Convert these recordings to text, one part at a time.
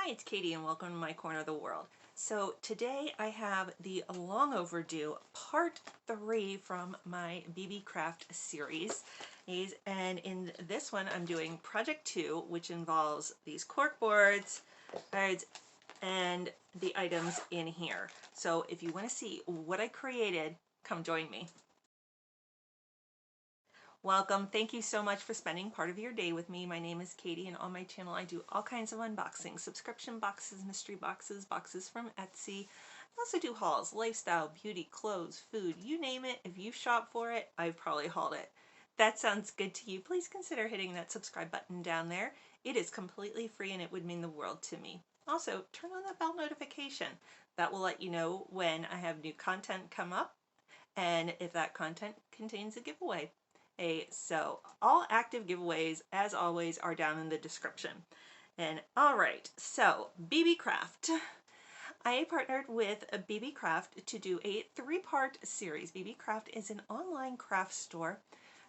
Hi, it's Katie and welcome to my corner of the world. So today I have the long overdue part 3 from my BeeBeeCraft series. And in this one I'm doing project 2, which involves these cork boards and the items in here. So if you want to see what I created, come join me. Welcome. Thank you so much for spending part of your day with me. My name is Katie and on my channel I do all kinds of unboxing, subscription boxes, mystery boxes, boxes from Etsy. I also do hauls, lifestyle, beauty, clothes, food, you name it. If you shop for it, I've probably hauled it. If that sounds good to you, please consider hitting that subscribe button down there. It is completely free and it would mean the world to me. Also, turn on the bell notification. That will let you know when I have new content come up and if that content contains a giveaway. So all active giveaways, as always, are down in the description. And all right, so BeeBeeCraft. I partnered with BeeBeeCraft to do a 3-part series. BeeBeeCraft is an online craft store,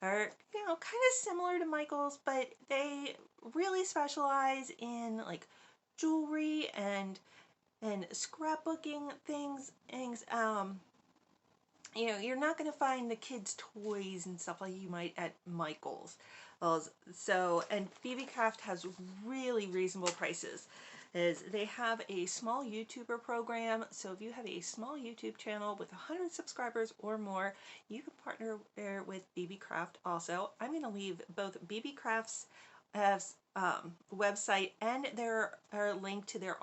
or kind of similar to Michael's, but they really specialize in like jewelry and scrapbooking things. You're not going to find the kids' toys and stuff like you might at Michael's. And BeeBeeCraft has really reasonable prices. They have a small YouTuber program, so if you have a small YouTube channel with 100 subscribers or more, you can partner with BeeBeeCraft also. I'm going to leave both BeeBeeCraft's website and their link to their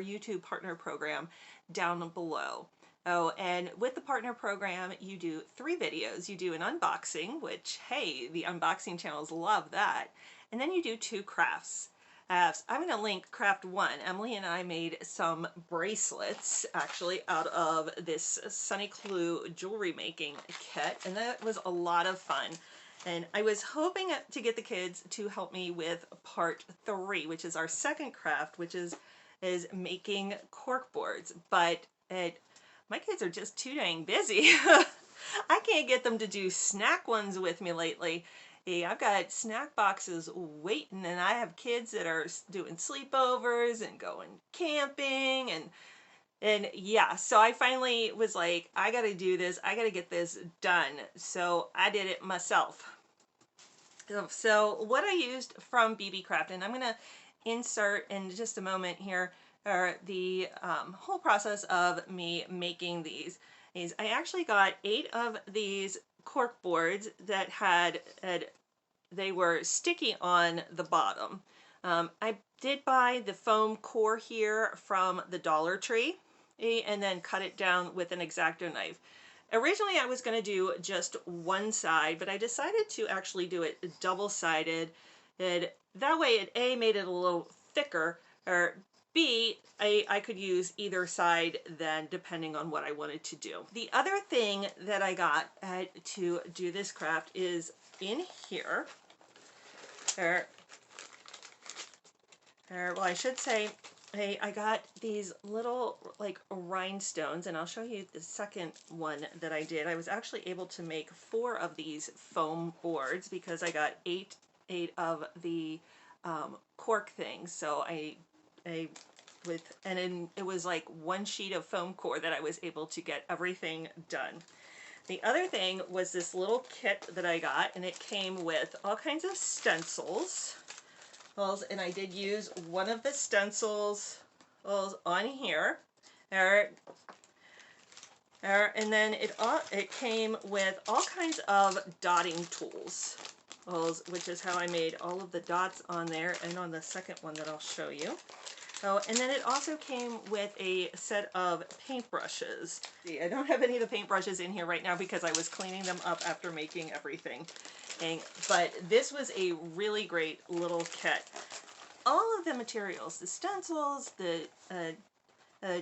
YouTube partner program down below. Oh, and with the partner program, you do 3 videos. You do an unboxing, which, hey, the unboxing channels love that. And then you do 2 crafts. I'm going to link craft 1. Emily and I made some bracelets, actually, out of this Sunny Clue jewelry making kit, and that was a lot of fun. And I was hoping to get the kids to help me with part 3, which is our second craft, which is making cork boards, but my kids are just too dang busy. I can't get them to do snack ones with me lately. I've got snack boxes waiting, and I have kids that are doing sleepovers and going camping, and yeah, so I finally was like, I gotta do this, I gotta get this done. So I did it myself. So what I used from BeeBeeCraft, and I'm gonna insert in just a moment here, the whole process of me making these. I actually got 8 of these cork boards that they were sticky on the bottom. I did buy the foam core here from the Dollar Tree and then cut it down with an X-Acto knife. Originally I was going to do just one side, but I decided to actually do it double-sided. That way it A, made it a little thicker, or B, I could use either side then depending on what I wanted to do. The other thing that I got to do this craft is in here. Well, I should say, I got these little like rhinestones, and I'll show you the second one that I did. I was actually able to make 4 of these foam boards because I got 8 of the cork things. So it was like 1 sheet of foam core that I was able to get everything done. The other thing was this little kit that I got, and it came with all kinds of stencils. And I did use one of the stencils on here. And then it came with all kinds of dotting tools, which is how I made all of the dots on there and on the second one that I'll show you. Oh, and then it also came with a set of paintbrushes. I don't have any of the paintbrushes in here right now because I was cleaning them up after making everything. But this was a really great little kit. All of the materials, the stencils, the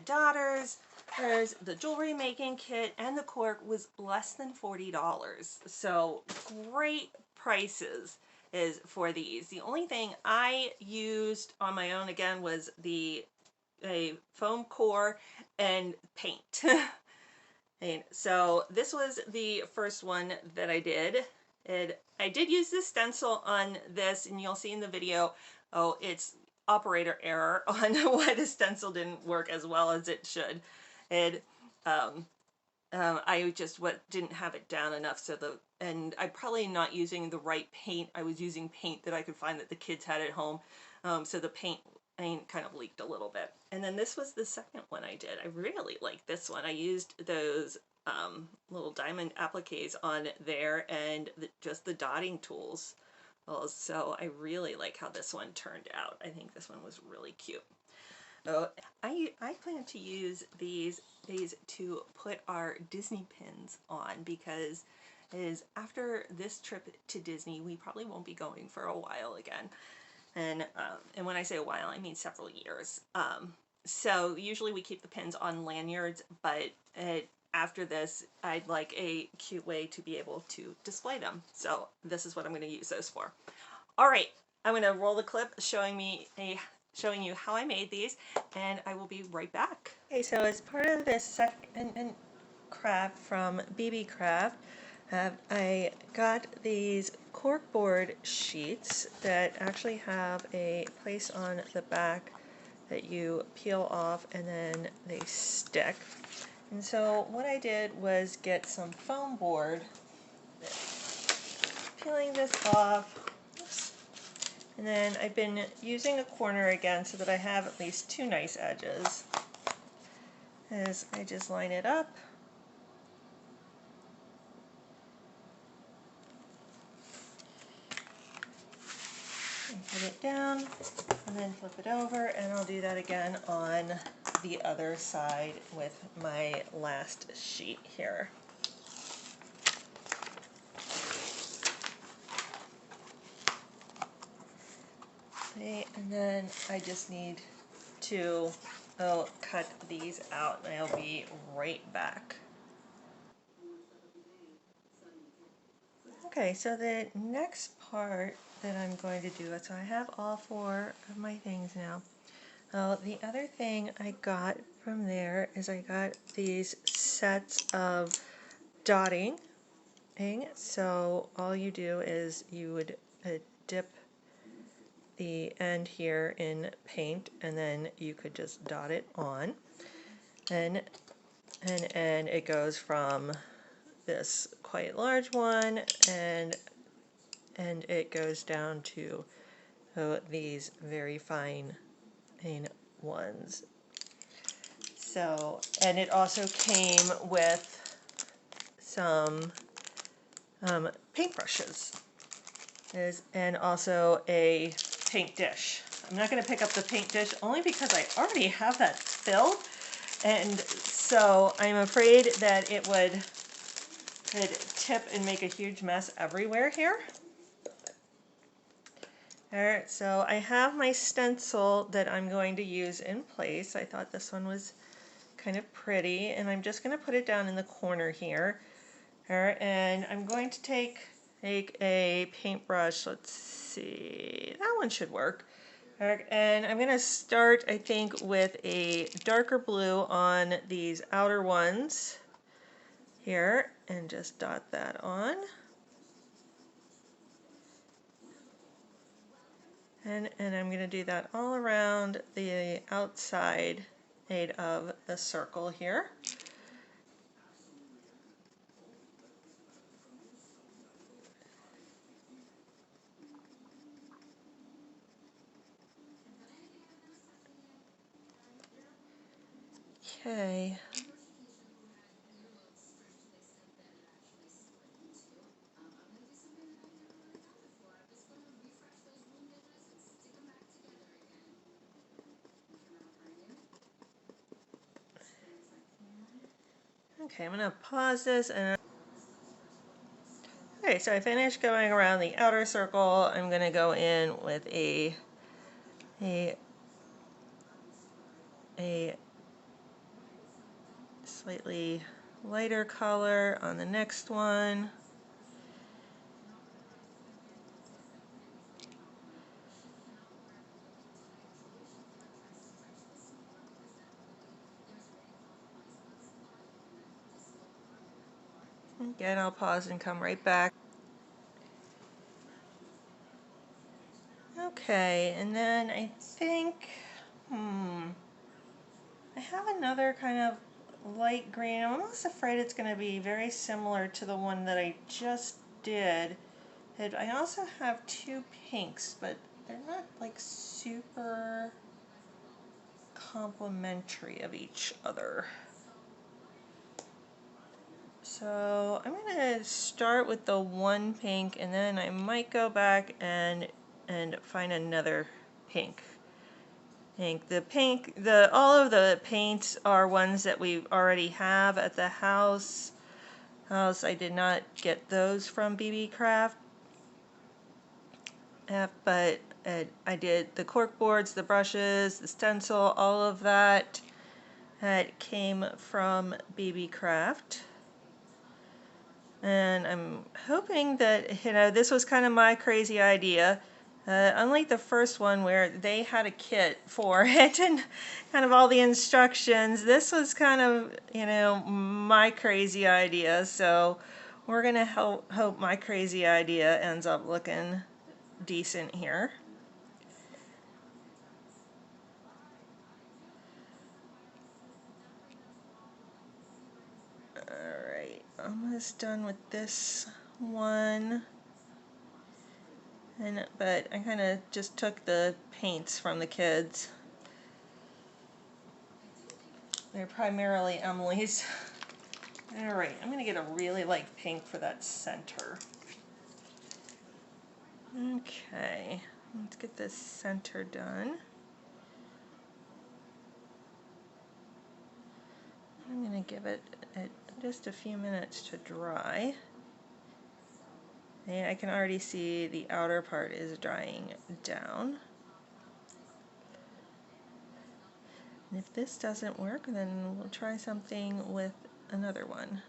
dotters, the jewelry making kit, and the cork was less than $40. So great prices for these. The only thing I used on my own again was a foam core and paint. And so this was the first one that I did. I did use the stencil on this, and you'll see in the video, it's operator error on why the stencil didn't work as well as it should. It I just didn't have it down enough, so and I'm probably not using the right paint. I was using paint that I could find that the kids had at home, so the paint kind of leaked a little bit. And then this was the second one I did. I really like this one. I used those little diamond appliques on there and just the dotting tools. So I really like how this one turned out. I think this one was really cute. So I plan to use these to put our Disney pins on, because after this trip to Disney, we probably won't be going for a while again. And when I say a while, I mean several years. So usually we keep the pins on lanyards, but after this, I'd like a cute way to be able to display them. So this is what I'm going to use those for. All right, I'm going to roll the clip showing you how I made these, and I will be right back. Okay, so as part of this second craft from BeeBeeCraft, I got these corkboard sheets that actually have a place on the back that you peel off and then they stick. And so what I did was get some foam board, peeling this off. And then I've been using a corner again so that I have at least two nice edges. As I just line it up. And put it down, and then flip it over, and I'll do that again on the other side with my last sheet here. Okay, and then I just need to cut these out, and I'll be right back. Okay, so the next part that I'm going to do, so I have all four of my things now. The other thing I got from there is I got these sets of dotting. So all you do is you would dip the end here in paint, and then you could just dot it on. And it goes from this quite large one, and it goes down to these very fine ones. So, and it also came with some paintbrushes, and also a paint dish. I'm not going to pick up the paint dish only because I already have that filled, and so I'm afraid that it would tip and make a huge mess everywhere here. Alright, so I have my stencil that I'm going to use in place. I thought this one was kind of pretty, and I'm just going to put it down in the corner here. Alright, and I'm going to take a paintbrush. Let's see, that one should work. Alright, and I'm going to start, I think, with a darker blue on these outer ones here, and just dot that on. And I'm going to do that all around the outside of the circle here. Okay. Okay, I'm going to pause this and okay, so I finished going around the outer circle. I'm going to go in with a slightly lighter color on the next one. Again, I'll pause and come right back. Okay, and then I think, I have another kind of light green. I'm almost afraid it's going to be very similar to the one that I just did. And I also have two pinks, but they're not like super complementary of each other. So I'm going to start with the one pink, and then I might go back and find another pink. All of the paints are ones that we already have at the house. I did not get those from BeeBeeCraft, but I did the cork boards, the brushes, the stencil, all of that came from BeeBeeCraft. And I'm hoping that, this was kind of my crazy idea. Unlike the first one where they had a kit for it and kind of all the instructions, this was kind of, my crazy idea. So we're going to hope my crazy idea ends up looking decent here. Alright, almost done with this one. But I kind of just took the paints from the kids. They're primarily Emily's. Alright, I'm going to get a really light pink for that center. Okay, let's get this center done. I'm going to give it just a few minutes to dry. And I can already see the outer part is drying down. And if this doesn't work, then we'll try something with another one.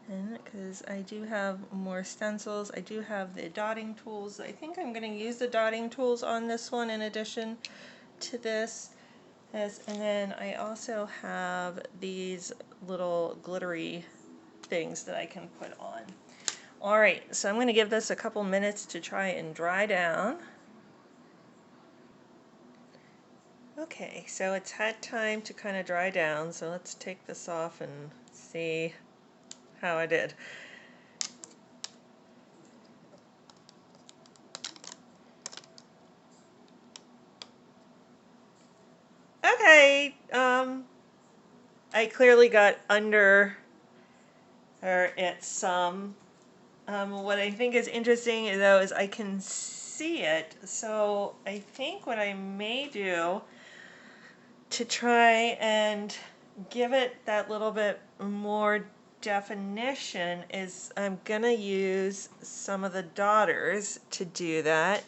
And because I do have more stencils, I do have the dotting tools. I think I'm going to use the dotting tools on this one in addition to this. And then I also have these little glittery things that I can put on. Alright, so I'm going to give this a couple minutes to try and dry down. Okay, so it's had time to kind of dry down, so let's take this off and see how I did. Okay, I clearly got under it some. What I think is interesting though is I can see it, so I think what I may do to try and give it that little bit more definition is I'm gonna use some of the dotters to do that.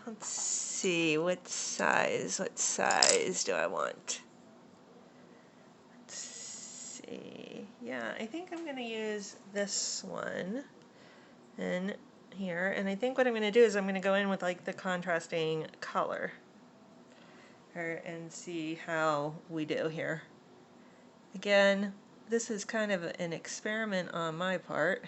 Let's see, what size do I want? Let's see, yeah, I think I'm gonna use this one in here, and I think what I'm gonna do is I'm gonna go in with like the contrasting color and see how we do here. Again, this is kind of an experiment on my part.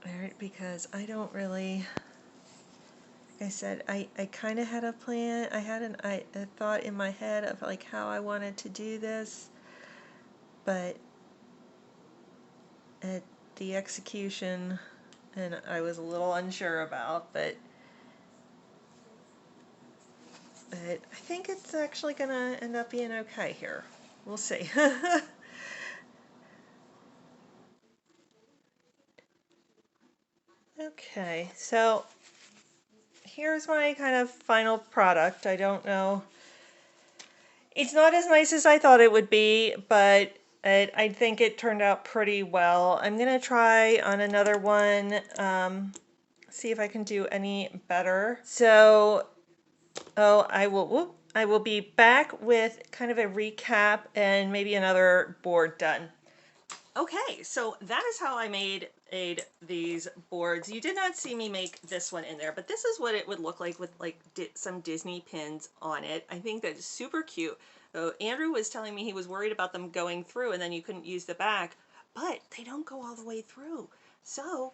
Alright, because I don't really, like I said, I kind of had a plan. I had a thought in my head of like how I wanted to do this, but at the execution, and I was a little unsure about, but I think it's actually going to end up being okay here. We'll see. Okay, so here's my kind of final product. I don't know. It's not as nice as I thought it would be, but I think it turned out pretty well. I'm going to try on another one, see if I can do any better. So, I will be back with kind of a recap and maybe another board done. Okay, so that is how I made these boards. You did not see me make this one in there, but this is what it would look like with like some Disney pins on it. I think that is super cute. So Andrew was telling me he was worried about them going through and then you couldn't use the back, but they don't go all the way through. So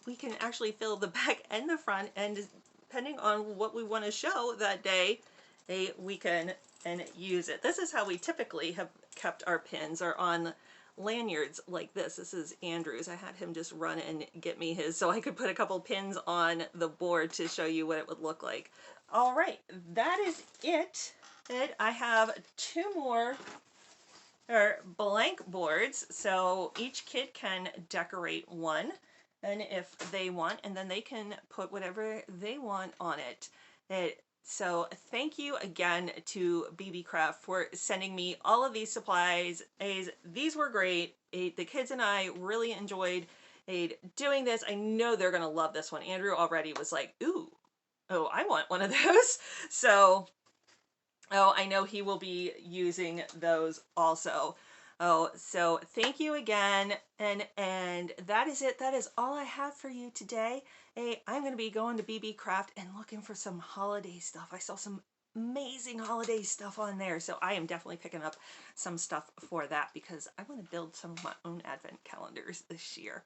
we can actually fill the back and the front, and depending on what we want to show that day, we can and use it. This is how we typically have kept our pins, are on lanyards like this. This is Andrew's. I had him just run and get me his so I could put a couple pins on the board to show you what it would look like. All right, that is it. I have 2 more blank boards, so each kid can decorate one, and if they want, and then they can put whatever they want on it. So thank you again to BeeBeeCraft for sending me all of these supplies. These were great. The kids and I really enjoyed doing this. I know they're gonna love this one. Andrew already was like, ooh, oh, I want one of those. So I know he will be using those also. So thank you again, and that is it. That is all I have for you today. I'm going to be going to BeeBeeCraft and looking for some holiday stuff. I saw some amazing holiday stuff on there, so I am definitely picking up some stuff for that because I want to build some of my own advent calendars this year.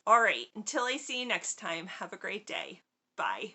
All right, until I see you next time, have a great day. Bye.